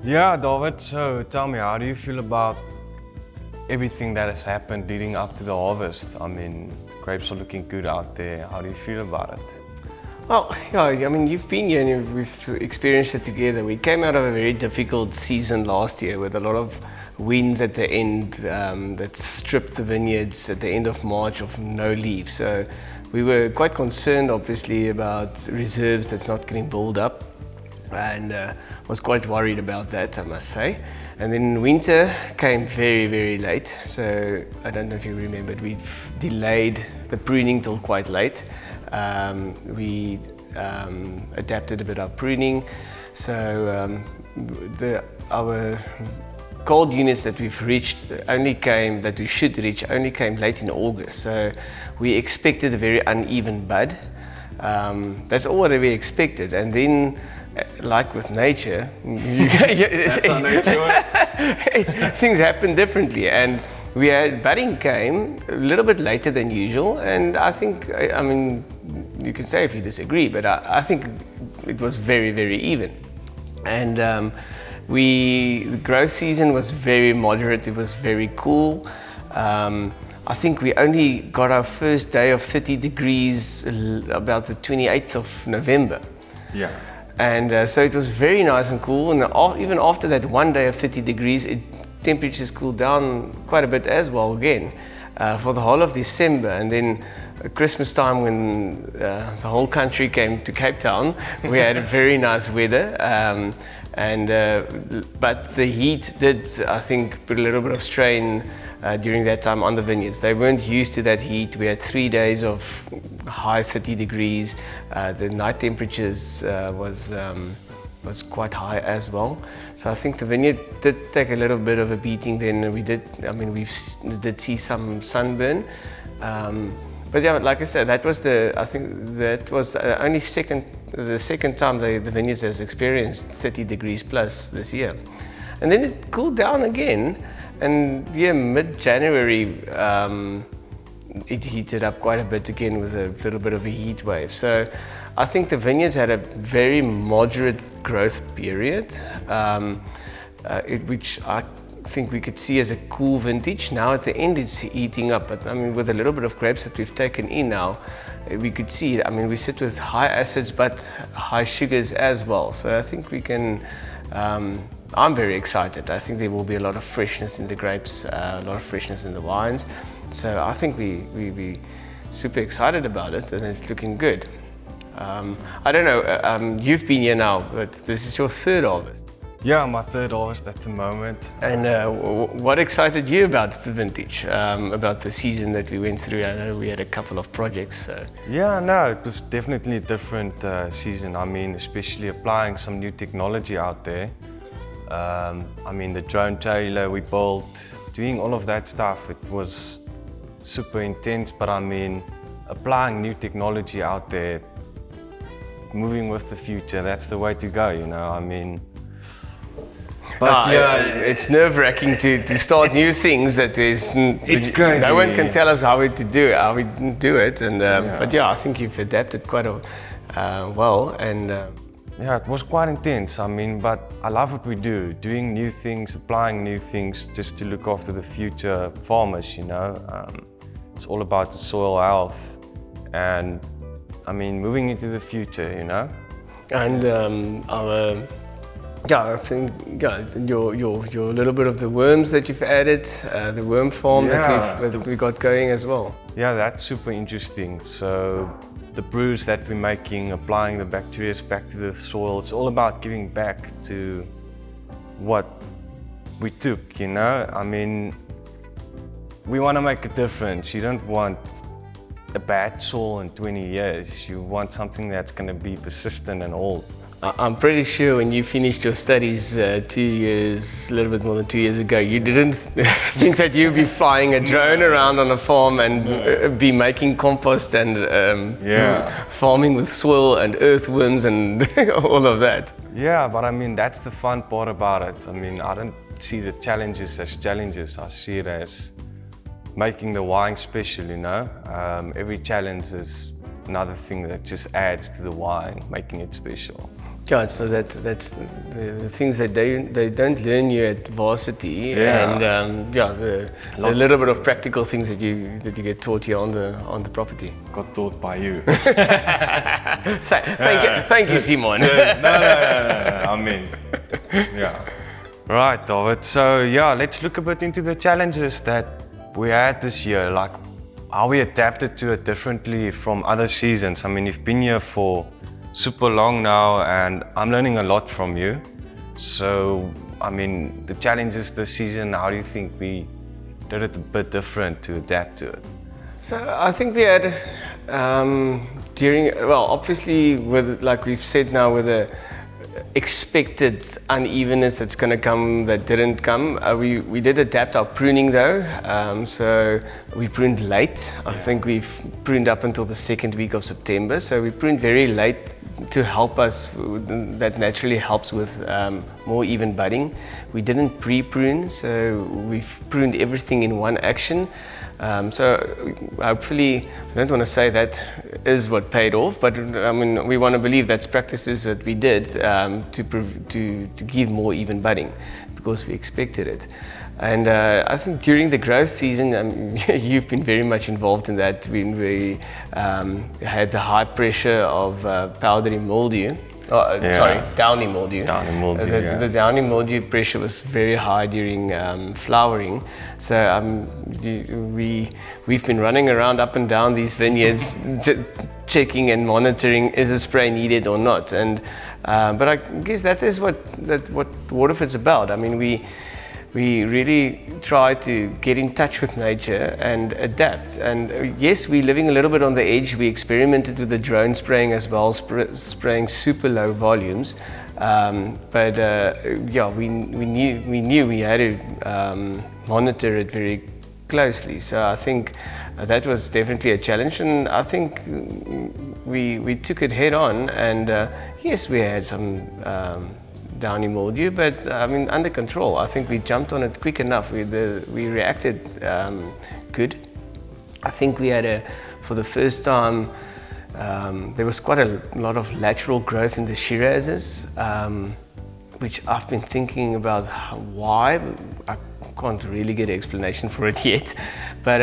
Yeah, David, so tell me, how do you feel about everything that has happened leading up to the harvest? I mean, grapes are looking good out there. How do you feel about it? Well, yeah, I mean, you've been here and we've experienced it together. We came out of a very difficult season last year with a lot of winds at the end that stripped the vineyards at the end of March of no leaves. So we were quite concerned, obviously, about reserves that's not getting built up, and was quite worried about that, I must say. And then winter came very, very late. So I don't know if you remembered, we've delayed the pruning till quite late. We adapted a bit our pruning. So our cold units that we've reached that we should reach only came late in August. So we expected a very uneven bud. That's all that we expected. And then, like with nature, That's how nature works. things happen differently. And budding came a little bit later than usual. And I think, I mean, you can say if you disagree, but I think it was very, very even. And the growth season was very moderate. It was very cool. I think we only got our first day of 30 degrees about the 28th of November. Yeah. And so it was very nice and cool. And even after that one day of 30 degrees, temperatures cooled down quite a bit as well again for the whole of December. And then at Christmas time, when the whole country came to Cape Town, we had very nice weather. But the heat did, I think, put a little bit of strain during that time on the vineyards. They weren't used to that heat. We had 3 days of high 30 degrees. The night temperatures was quite high as well. So I think the vineyard did take a little bit of a beating then. We did see some sunburn. But yeah, like I said, that was the second time the vineyards has experienced 30 degrees plus this year. And then it cooled down again, and yeah, mid-January it heated up quite a bit again with a little bit of a heat wave. So I think the vineyards had a very moderate growth period, which I think we could see as a cool vintage. Now at the end it's heating up, but I mean, with a little bit of grapes that we've taken in now, we could see, I mean, we sit with high acids but high sugars as well. So I think we can, I'm very excited. I think there will be a lot of freshness in the grapes, a lot of freshness in the wines. So I think we're super excited about it, and it's looking good. I don't know, you've been here now, but this is your third harvest. Yeah, my third harvest at the moment. And what excited you about the vintage, about the season that we went through? I know we had a couple of projects. So. Yeah, no, it was definitely a different season. I mean, especially applying some new technology out there. I mean, the drone trailer we built, doing all of that stuff, it was super intense. But I mean, applying new technology out there, moving with the future, that's the way to go, you know, I mean. But it's nerve-wracking to start new things that is. It's crazy. No one can tell us how we do it, and but yeah, I think you've adapted quite well, and yeah, it was quite intense. I mean, but I love what we do, doing new things, applying new things, just to look after the future farmers. You know, it's all about the soil health, and I mean, moving into the future. You know, and I think your little bit of the worms that you've added, the worm farm that we got going as well. Yeah, that's super interesting. So the brews that we're making, applying the bacteria back to the soil, it's all about giving back to what we took, you know? I mean, we want to make a difference. You don't want a bad soil in 20 years. You want something that's going to be persistent and old. I'm pretty sure when you finished your studies a little bit more than 2 years ago, you didn't think that you'd be flying a drone around on a farm and be making compost and farming with soil and earthworms and all of that. Yeah, but I mean, that's the fun part about it. I mean, I don't see the challenges as challenges. I see it as making the wine special, you know. Every challenge is another thing that just adds to the wine, making it special. Yeah, so that's the things that they don't learn you at varsity, and the little bit of practical things that you get taught here on the property. Got taught by you. Thank you, Simon. No. I mean, yeah. Right, David. So yeah, let's look a bit into the challenges that we had this year, like how we adapted to it differently from other seasons. I mean, you've been here for super long now, and I'm learning a lot from you. So, I mean, the challenges this season, how do you think we did it a bit different to adapt to it? So I think we had obviously with, like we've said now, with the expected unevenness that's going to come that didn't come. We did adapt our pruning though, so we pruned late. I think we've pruned up until the second week of September, so we pruned very late to help us. That naturally helps with more even budding. We didn't pre-prune, so we've pruned everything in one action. So hopefully, I don't want to say that is what paid off, but I mean, we want to believe that's practices that we did to give more even budding, because we expected it. And I think during the growth season, you've been very much involved in that. When we had the high pressure of powdery mildew. Downy mildew. The downy mildew pressure was very high during flowering. So we've been running around up and down these vineyards, checking and monitoring, is a spray needed or not. And but I guess that is what Waterford's about. I mean, we really try to get in touch with nature and adapt. And yes, we're living a little bit on the edge. We experimented with the drone spraying as well, spraying super low volumes. But we knew we had to monitor it very closely. So I think that was definitely a challenge, and I think we took it head on. And yes, we had some downy mildew, but I mean, under control. I think we jumped on it quick enough. We reacted good. I think we had for the first time, there was quite a lot of lateral growth in the Shirazes, which I've been thinking about why. I can't really get an explanation for it yet. But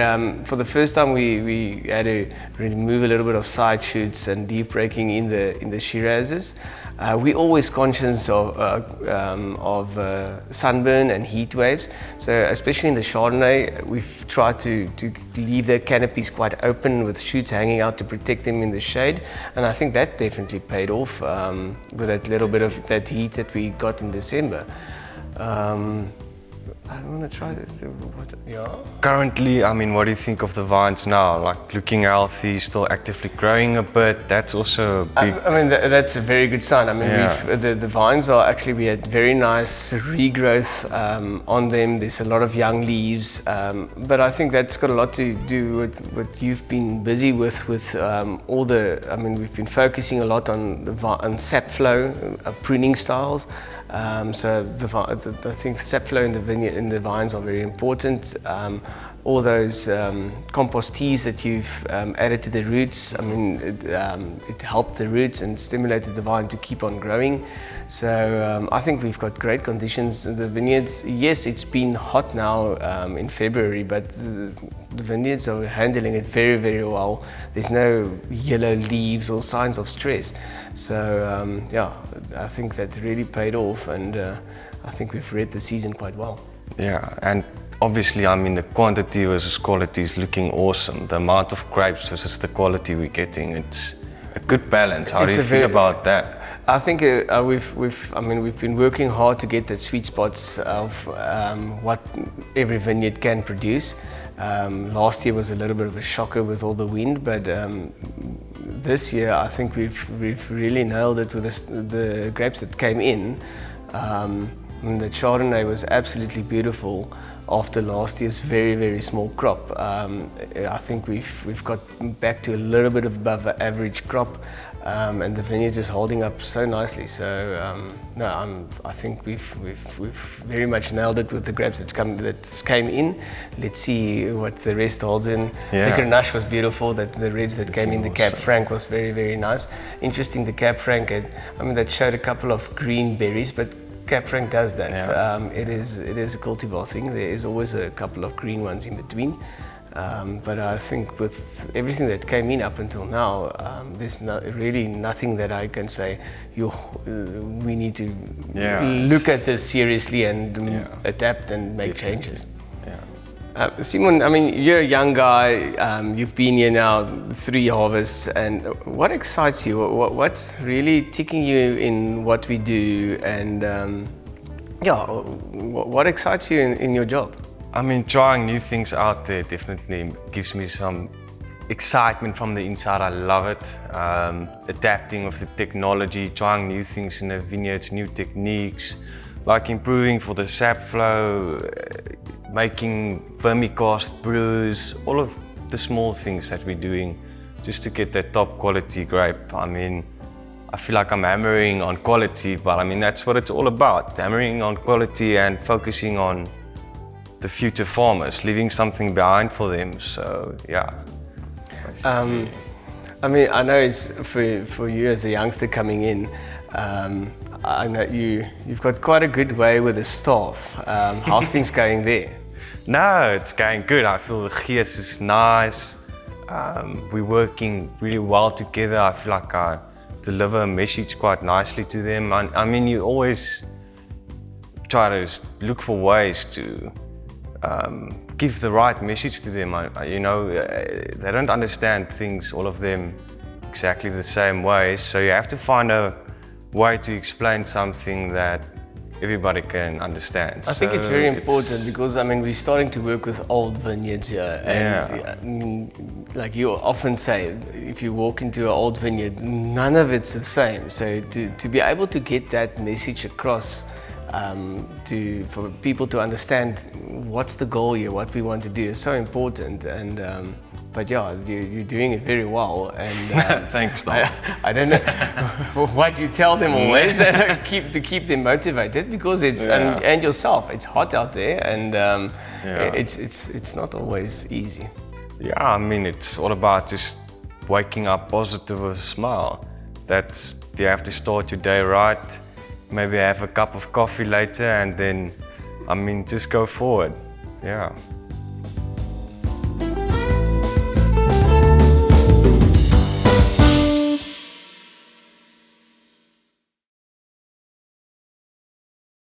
for the first time, we had to remove a little bit of side shoots and deep breaking in the Shirazes. We're always conscious of sunburn and heat waves. So especially in the Chardonnay, we've tried to leave their canopies quite open with shoots hanging out to protect them in the shade. And I think that definitely paid off with that little bit of that heat that we got in December. I want to try this. Currently, I mean, what do you think of the vines now? Like, looking healthy, still actively growing a bit. That's also a big... I mean, that's a very good sign. I mean, the vines are actually, we had very nice regrowth on them. There's a lot of young leaves, but I think that's got a lot to do with what you've been busy with all the. I mean, we've been focusing a lot on sap flow, pruning styles. So I think sap flow in the vines are very important. All those compost teas that you've added to the roots, I mean, it helped the roots and stimulated the vine to keep on growing. So I think we've got great conditions in the vineyards. Yes, it's been hot now in February, but the vineyards are handling it very, very well. There's no yellow leaves or signs of stress. So I think that really paid off, and I think we've read the season quite well. Yeah, and obviously, I mean, the quantity versus quality is looking awesome. The amount of grapes versus the quality we're getting, it's a good balance. How do you feel about that? I think we've been working hard to get that sweet spots of what every vineyard can produce. Last year was a little bit of a shocker with all the wind, but this year I think we've really nailed it with the grapes that came in. And the Chardonnay was absolutely beautiful after last year's very, very small crop. I think we've got back to a little bit above average crop. and the vineyard is holding up so nicely. So I think we've very much nailed it with the grapes that's came in. Let's see what the rest holds in. Yeah. The Grenache was beautiful. The reds that came in, the Cab Franc was very, very nice. Interesting, the Cab Franc, that showed a couple of green berries, but Cab Franc does that. Yeah. It is a cultivar thing. There is always a couple of green ones in between. But I think with everything that came in up until now, there's really nothing that I can say, we need to look at this seriously and adapt and make changes. Simon, I mean, you're a young guy, you've been here now 3 harvests, and what excites you? What's really ticking you in what we do, and what excites you in your job? I mean, trying new things out there definitely gives me some excitement from the inside. I love it. Adapting with the technology, trying new things in the vineyards, new techniques, like improving for the sap flow, making vermicast brews, all of the small things that we're doing just to get that top quality grape. I mean, I feel like I'm hammering on quality, but I mean, that's what it's all about. Hammering on quality and focusing on the future farmers, leaving something behind for them. So yeah. I mean, I know it's for you as a youngster coming in. I know you've got quite a good way with the staff. How's things going there? No, it's going good. I feel the gees is nice. We're working really well together. I feel like I deliver a message quite nicely to them. I mean, you always try to look for ways to give the right message to them. They don't understand things, all of them, exactly the same way. So you have to find a way to explain something that everybody can understand. I think it's very important because, I mean, we're starting to work with old vineyards here. And like you often say, if you walk into an old vineyard, none of it's the same. So to be able to get that message across, for people to understand what's the goal here, what we want to do is so important. And but yeah, you're doing it very well. And thanks, Tom. I don't know what you tell them always to keep them motivated, because it's and yourself. It's hot out there, and it's not always easy. Yeah, I mean, it's all about just waking up positive with a smile. You have to start your day right. Maybe have a cup of coffee later, and then, I mean, just go forward. Yeah.